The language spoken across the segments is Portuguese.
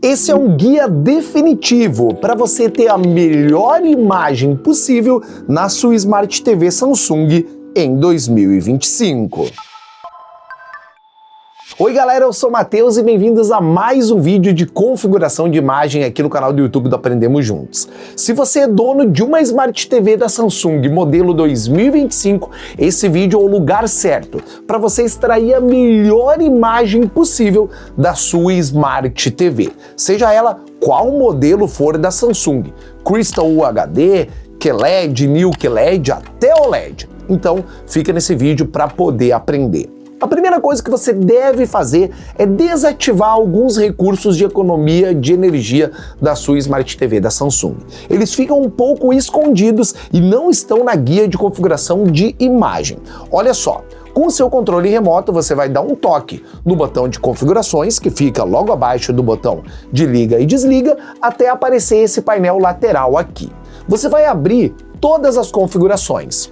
Esse é um guia definitivo para você ter a melhor imagem possível na sua Smart TV Samsung em 2025. Oi galera, eu sou o Matheus e bem-vindos a mais um vídeo de configuração de imagem aqui no canal do YouTube do Aprendemos Juntos. Se você é dono de uma Smart TV da Samsung modelo 2025, esse vídeo é o lugar certo para você extrair a melhor imagem possível da sua Smart TV. Seja ela qual modelo for da Samsung, Crystal UHD, QLED, New QLED, até OLED. Então fica nesse vídeo para poder aprender. A primeira coisa que você deve fazer é desativar alguns recursos de economia de energia da sua Smart TV da Samsung. Eles ficam um pouco escondidos e não estão na guia de configuração de imagem. Olha só, com o seu controle remoto você vai dar um toque no botão de configurações, que fica logo abaixo do botão de liga e desliga, até aparecer esse painel lateral aqui. Você vai abrir todas as configurações.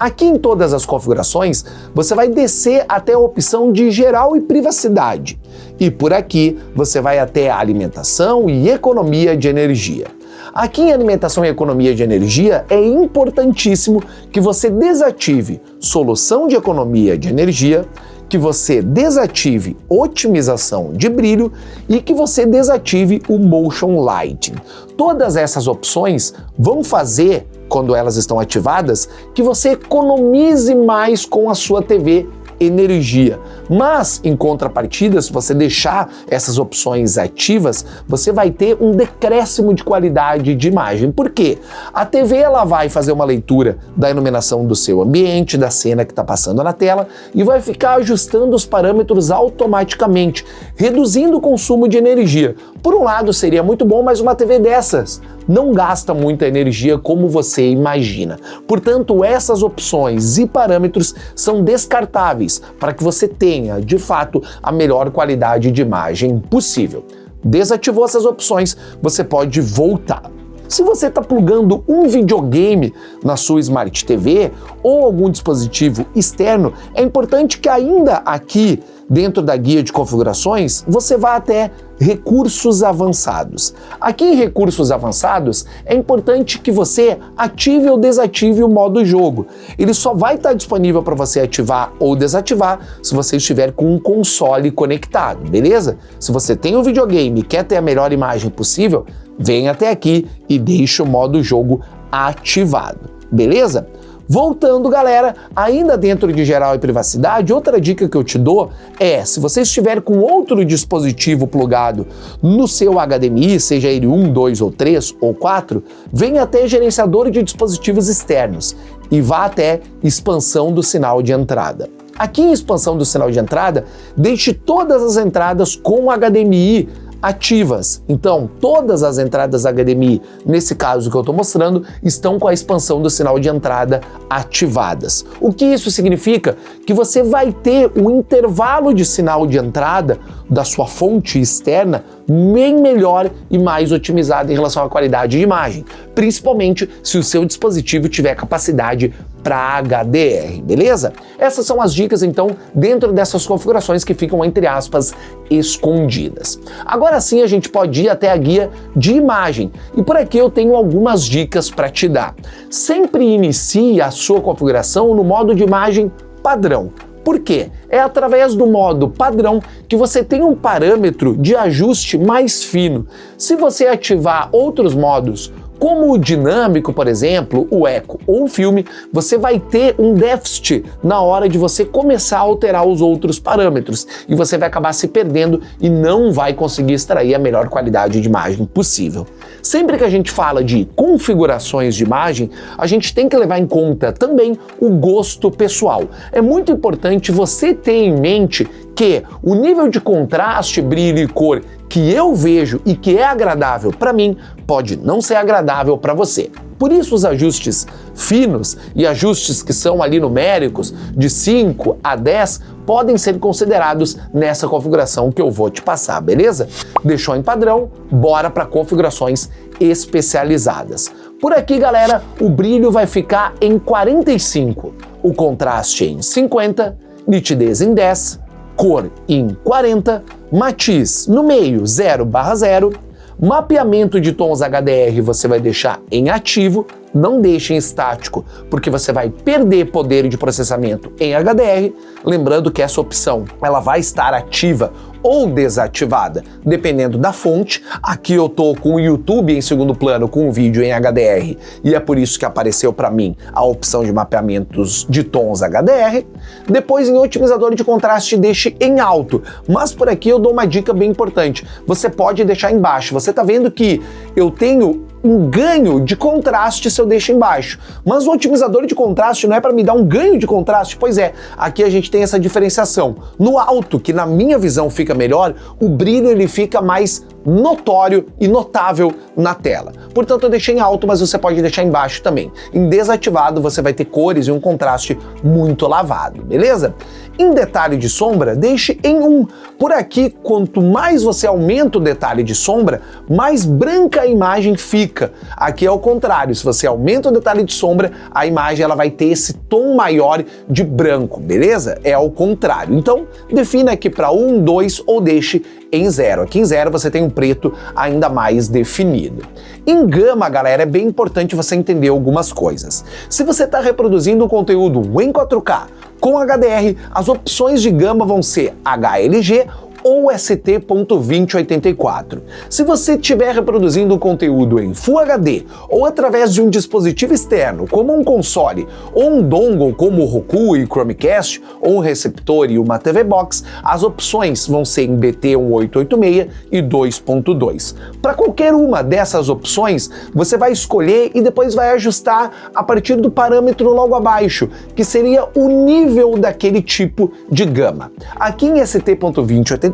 Aqui em todas as configurações, você vai descer até a opção de geral e privacidade. E por aqui, você vai até a alimentação e economia de energia. Aqui em alimentação e economia de energia, é importantíssimo que você desative solução de economia de energia, que você desative otimização de brilho e que você desative o Motion Lighting. Todas essas opções vão fazer, quando elas estão ativadas, que você economize mais com a sua TV energia. Mas, em contrapartida, se você deixar essas opções ativas, você vai ter um decréscimo de qualidade de imagem. Por quê? A TV ela vai fazer uma leitura da iluminação do seu ambiente, da cena que está passando na tela, e vai ficar ajustando os parâmetros automaticamente, reduzindo o consumo de energia. Por um lado seria muito bom, mas uma TV dessas não gasta muita energia como você imagina. Portanto, essas opções e parâmetros são descartáveis para que você tenha, de fato, a melhor qualidade de imagem possível. Desativou essas opções, você pode voltar. Se você está plugando um videogame na sua Smart TV ou algum dispositivo externo, é importante que ainda aqui, dentro da guia de configurações, você vá até recursos avançados. Aqui em recursos avançados, é importante que você ative ou desative o modo jogo. Ele só vai estar disponível para você ativar ou desativar se você estiver com um console conectado, beleza? Se você tem um videogame e quer ter a melhor imagem possível, vem até aqui e deixa o modo jogo ativado, beleza? Voltando, galera, ainda dentro de geral e privacidade, outra dica que eu te dou é, se você estiver com outro dispositivo plugado no seu HDMI, seja ele 1, 2 ou 3 ou 4, venha até gerenciador de dispositivos externos e vá até expansão do sinal de entrada. Aqui em expansão do sinal de entrada, deixe todas as entradas com HDMI ativas. Então, todas as entradas HDMI, nesse caso que eu estou mostrando, estão com a expansão do sinal de entrada ativadas. O que isso significa? Que você vai ter um intervalo de sinal de entrada da sua fonte externa bem melhor e mais otimizado em relação à qualidade de imagem, principalmente se o seu dispositivo tiver capacidade para HDR, beleza? Essas são as dicas, então, dentro dessas configurações que ficam, entre aspas, escondidas. Agora sim a gente pode ir até a guia de imagem e por aqui eu tenho algumas dicas para te dar. Sempre inicie a sua configuração no modo de imagem padrão. Por quê? É através do modo padrão que você tem um parâmetro de ajuste mais fino. Se você ativar outros modos, como o dinâmico, por exemplo, o eco ou o filme, você vai ter um déficit na hora de você começar a alterar os outros parâmetros e você vai acabar se perdendo e não vai conseguir extrair a melhor qualidade de imagem possível. Sempre que a gente fala de configurações de imagem, a gente tem que levar em conta também o gosto pessoal. É muito importante você ter em mente que o nível de contraste, brilho e cor que eu vejo e que é agradável para mim, pode não ser agradável para você. Por isso os ajustes finos e ajustes que são ali numéricos, de 5 a 10, podem ser considerados nessa configuração que eu vou te passar, beleza? Deixou em padrão, bora para configurações especializadas. Por aqui, galera, o brilho vai ficar em 45, o contraste em 50, nitidez em 10, cor em 40, Matiz no meio 0/0, mapeamento de tons HDR você vai deixar em ativo, não deixe em estático, porque você vai perder poder de processamento em HDR. Lembrando que essa opção ela vai estar ativa ou desativada, dependendo da fonte. Aqui eu tô com o YouTube em segundo plano com o vídeo em HDR e é por isso que apareceu para mim a opção de mapeamentos de tons HDR. Depois em otimizador de contraste deixe em alto, mas por aqui eu dou uma dica bem importante, você pode deixar embaixo. Você tá vendo que eu tenho um ganho de contraste se eu deixo embaixo, mas o otimizador de contraste não é para me dar um ganho de contraste? Pois é, aqui a gente tem essa diferenciação. No alto, que na minha visão fica melhor, o brilho ele fica mais notório e notável na tela. Portanto, eu deixei em alto, mas você pode deixar embaixo também. Em desativado, você vai ter cores e um contraste muito lavado, beleza? Em detalhe de sombra, deixe em 1. Por aqui, quanto mais você aumenta o detalhe de sombra, mais branca a imagem fica. Aqui é o contrário, se você aumenta o detalhe de sombra, a imagem ela vai ter esse tom maior de branco, beleza? É ao contrário. Então, defina aqui para 1, 2 ou deixe em 0. Aqui em 0 você tem um preto ainda mais definido. Em gama, galera, é bem importante você entender algumas coisas. Se você está reproduzindo o conteúdo em 4K com HDR, as opções de gama vão ser HLG ou ST.2084. Se você estiver reproduzindo o conteúdo em Full HD ou através de um dispositivo externo, como um console ou um dongle como o Roku e Chromecast, ou um receptor e uma TV Box, as opções vão ser em BT 1886 e 2.2. Para qualquer uma dessas opções, você vai escolher e depois vai ajustar a partir do parâmetro logo abaixo, que seria o nível daquele tipo de gama. Aqui em ST.2084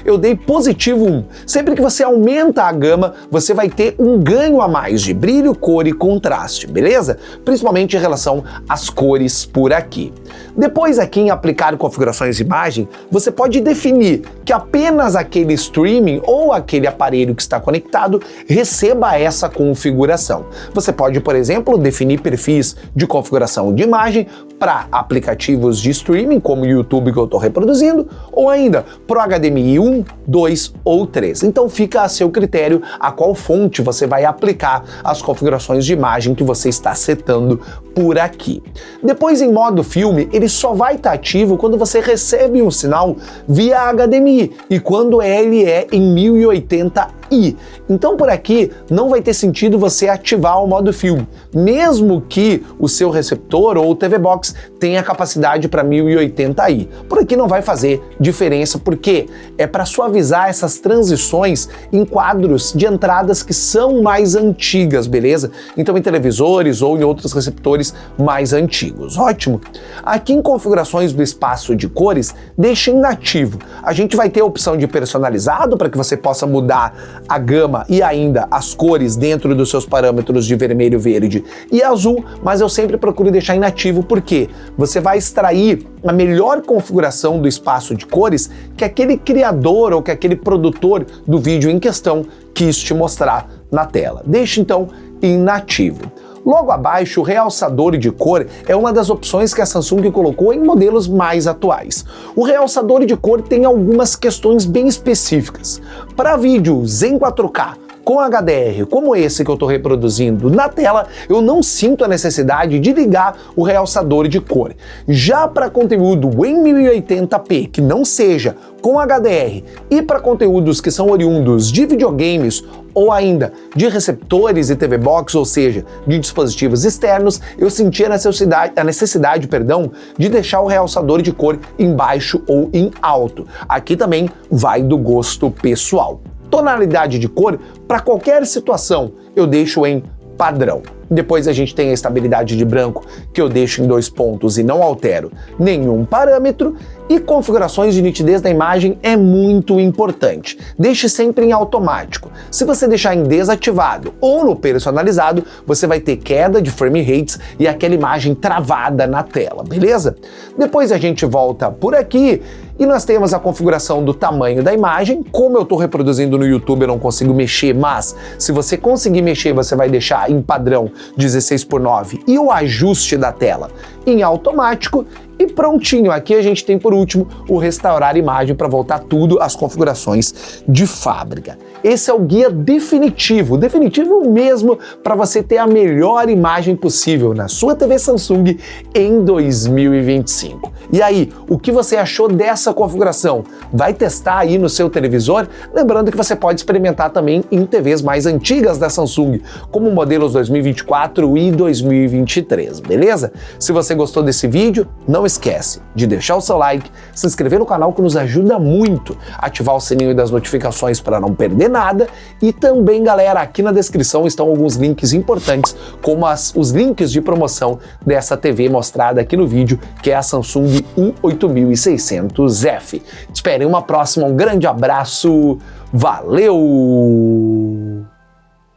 eu dei positivo 1. Sempre que você aumenta a gama, você vai ter um ganho a mais de brilho, cor e contraste, beleza? Principalmente em relação às cores por aqui. Depois aqui em aplicar configurações de imagem, você pode definir que apenas aquele streaming ou aquele aparelho que está conectado receba essa configuração. Você pode, por exemplo, definir perfis de configuração de imagem para aplicativos de streaming, como o YouTube que eu estou reproduzindo, ou ainda para HDMI 1, 2 ou 3. Então fica a seu critério a qual fonte você vai aplicar as configurações de imagem que você está setando por aqui. Depois em modo filme, ele só vai estar ativo quando você recebe um sinal via HDMI e quando ele é em 1080i. Então por aqui não vai ter sentido você ativar o modo filme, mesmo que o seu receptor ou TV Box tenha capacidade para 1080i. Por aqui não vai fazer diferença porque é para suavizar essas transições em quadros de entradas que são mais antigas, beleza? Então em televisores ou em outros receptores mais antigos. Ótimo! Aqui em configurações do espaço de cores, deixe inativo. A gente vai ter a opção de personalizado para que você possa mudar a gama e ainda as cores dentro dos seus parâmetros de vermelho, verde e azul, mas eu sempre procuro deixar inativo porque você vai extrair a melhor configuração do espaço de cores que aquele criador ou que aquele produtor do vídeo em questão quis te mostrar na tela. Deixe então inativo. Logo abaixo, o realçador de cor é uma das opções que a Samsung colocou em modelos mais atuais. O realçador de cor tem algumas questões bem específicas. Para vídeos em 4K, com HDR, como esse que eu estou reproduzindo na tela, eu não sinto a necessidade de ligar o realçador de cor. Já para conteúdo em 1080p, que não seja com HDR, e para conteúdos que são oriundos de videogames ou ainda de receptores e TV Box, ou seja, de dispositivos externos, eu senti a necessidade, de deixar o realçador de cor em baixo ou em alto. Aqui também vai do gosto pessoal. Tonalidade de cor, para qualquer situação, eu deixo em padrão. Depois a gente tem a estabilidade de branco, que eu deixo em 2 pontos e não altero nenhum parâmetro. E configurações de nitidez da imagem é muito importante. Deixe sempre em automático. Se você deixar em desativado ou no personalizado, você vai ter queda de frame rates e aquela imagem travada na tela, beleza? Depois a gente volta por aqui e nós temos a configuração do tamanho da imagem. Como eu estou reproduzindo no YouTube, eu não consigo mexer, mas se você conseguir mexer, você vai deixar em padrão 16:9 e o ajuste da tela em automático. E prontinho, aqui a gente tem por último o restaurar imagem para voltar tudo às configurações de fábrica. Esse é o guia definitivo mesmo para você ter a melhor imagem possível na sua TV Samsung em 2025. E aí, o que você achou dessa configuração? Vai testar aí no seu televisor? Lembrando que você pode experimentar também em TVs mais antigas da Samsung, como modelos 2024 e 2023, beleza? Se você gostou desse vídeo, não esquece de deixar o seu like, se inscrever no canal que nos ajuda muito, ativar o sininho das notificações para não perder nada e também, galera, aqui na descrição estão alguns links importantes, como os links de promoção dessa TV mostrada aqui no vídeo, que é a Samsung U8600F. Te espero em uma próxima, um grande abraço, valeu!